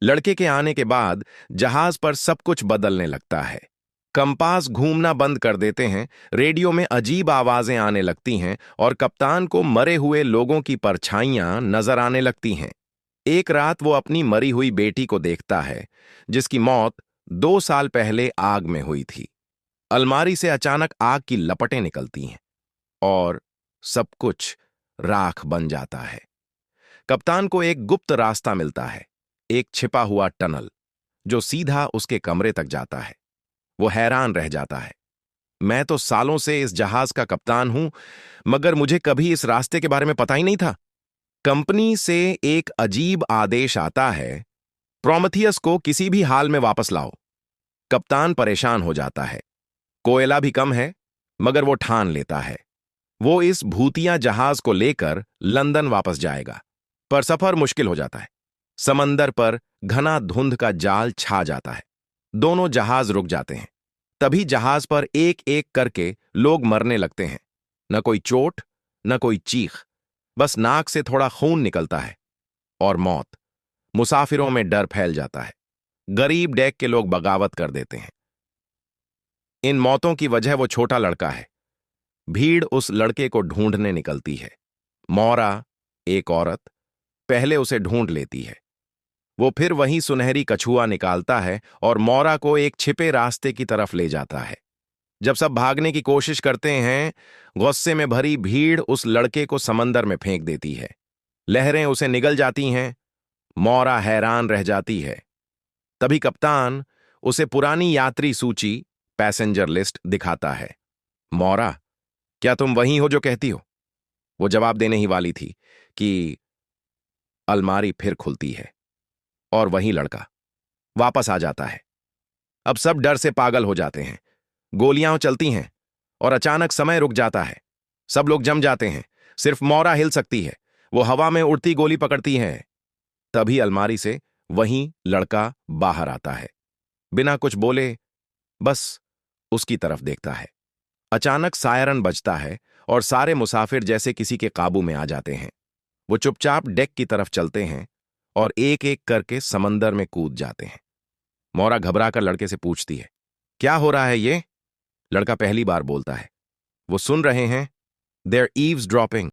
लड़के के आने के बाद जहाज पर सब कुछ बदलने लगता है। कंपास घूमना बंद कर देते हैं, रेडियो में अजीब आवाजें आने लगती हैं और कप्तान को मरे हुए लोगों की परछाइयां नजर आने लगती हैं। एक रात वो अपनी मरी हुई बेटी को देखता है, जिसकी मौत 2 साल पहले आग में हुई थी। अलमारी से अचानक आग की लपटें निकलती हैं और सब कुछ राख बन जाता है। कप्तान को एक गुप्त रास्ता मिलता है, एक छिपा हुआ टनल जो सीधा उसके कमरे तक जाता है। वो हैरान रह जाता है। मैं तो सालों से इस जहाज का कप्तान हूं, मगर मुझे कभी इस रास्ते के बारे में पता ही नहीं था। कंपनी से एक अजीब आदेश आता है, प्रोमेथियस को किसी भी हाल में वापस लाओ। कप्तान परेशान हो जाता है। कोयला भी कम है, मगर वो ठान लेता है। वो इस भूतिया जहाज को लेकर लंदन वापस जाएगा। पर सफर मुश्किल हो जाता है। समंदर पर घना धुंध का जाल छा जाता है। दोनों जहाज रुक जाते हैं। तभी जहाज पर एक एक करके लोग मरने लगते हैं। न कोई चोट, न कोई चीख, बस नाक से थोड़ा खून निकलता है और मौत। मुसाफिरों में डर फैल जाता है। गरीब डेक के लोग बगावत कर देते हैं। इन मौतों की वजह वो छोटा लड़का है। भीड़ उस लड़के को ढूंढने निकलती है। मौरा, एक औरत, पहले उसे ढूंढ लेती है। वो फिर वही सुनहरी कछुआ निकालता है और मौरा को एक छिपे रास्ते की तरफ ले जाता है। जब सब भागने की कोशिश करते हैं, गुस्से में भरी भीड़ उस लड़के को समंदर में फेंक देती है। लहरें उसे निगल जाती हैं। मौरा हैरान रह जाती है। तभी कप्तान उसे पुरानी यात्री सूची, पैसेंजर लिस्ट दिखाता है। मौरा, क्या तुम वही हो जो कहती हो? वो जवाब देने ही वाली थी कि अलमारी फिर खुलती है और वही लड़का वापस आ जाता है। अब सब डर से पागल हो जाते हैं। गोलियां चलती हैं और अचानक समय रुक जाता है। सब लोग जम जाते हैं। सिर्फ मौरा हिल सकती है। वो हवा में उड़ती गोली पकड़ती है। तभी अलमारी से वही लड़का बाहर आता है। बिना कुछ बोले बस उसकी तरफ देखता है। अचानक सायरन बजता है और सारे मुसाफिर जैसे किसी के काबू में आ जाते हैं। वो चुपचाप डेक की तरफ चलते हैं और एक एक करके समंदर में कूद जाते हैं। मौरा घबराकर लड़के से पूछती है, क्या हो रहा है ये? लड़का पहली बार बोलता है, वो सुन रहे हैं, देयर ईव्स ड्रॉपिंग।